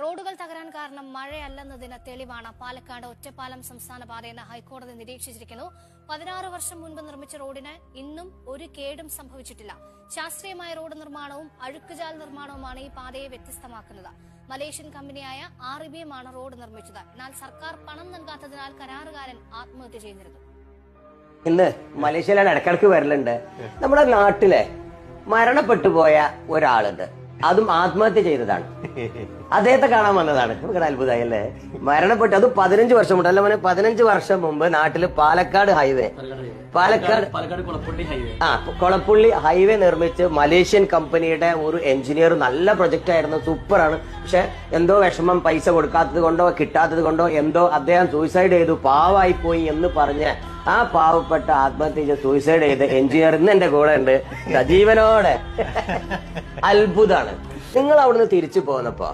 റോഡുകൾ തകരാൻ കാരണം മഴയല്ലെന്നതിന് തെളിവാണ് പാലക്കാട് ഒറ്റപ്പാലം സംസ്ഥാന പാതയെന്ന് ഹൈക്കോടതി നിരീക്ഷിച്ചിരിക്കുന്നു. 16 വർഷം മുൻപ് നിർമ്മിച്ച റോഡിന് ഇന്നും ഒരു കേടും സംഭവിച്ചിട്ടില്ല. ശാസ്ത്രീയമായ റോഡ് നിർമ്മാണവും അഴുക്കുചാൽ നിർമ്മാണവുമാണ് ഈ പാതയെ വ്യത്യസ്തമാക്കുന്നത്. മലേഷ്യൻ കമ്പനിയായ RBM ആണ് റോഡ് നിർമ്മിച്ചത്. എന്നാൽ സർക്കാർ പണം നൽകാത്തതിനാൽ കരാറുകാരൻ ആത്മഹത്യ ചെയ്തിരുന്നു. ഇന്ന് മലേഷ്യയിലാണ് ഇടക്കിടക്ക് വരലുണ്ട്. നമ്മുടെ നാട്ടിലെ മരണപ്പെട്ടു പോയ ഒരാളുണ്ട്, അതും ആത്മഹത്യ ചെയ്തതാണ്. അദ്ദേഹത്തെ കാണാൻ വന്നതാണ്. നമുക്കത് അത്ഭുതമായല്ലേ? മരണപ്പെട്ടു, അത് 15 വർഷം മുമ്പ്, അല്ല മോനെ 15 വർഷം മുമ്പ് നാട്ടില് പാലക്കാട് കൊളപ്പുള്ളി ഹൈവേ നിർമ്മിച്ച് മലേഷ്യൻ കമ്പനിയുടെ ഒരു എഞ്ചിനീയർ. നല്ല പ്രൊജക്ട് ആയിരുന്നു, സൂപ്പറാണ്. പക്ഷെ എന്തോ വിഷമം, പൈസ കൊടുക്കാത്തത് കൊണ്ടോ കിട്ടാത്തത് കൊണ്ടോ എന്തോ അദ്ദേഹം സൂയിസൈഡ് ചെയ്തു, പാവായി പോയി എന്ന് പറഞ്ഞ് ആ പാവപ്പെട്ട ആത്മഹത്യ ചെയ്ത് സൂയിസൈഡ് ചെയ്ത് എഞ്ചിനീയർ ഇന്ന് എന്റെ കൂടെ ഉണ്ട് സജീവനോടെ. അത്ഭുതമാണ്. നിങ്ങൾ അവിടുന്ന് തിരിച്ചു പോന്നപ്പോ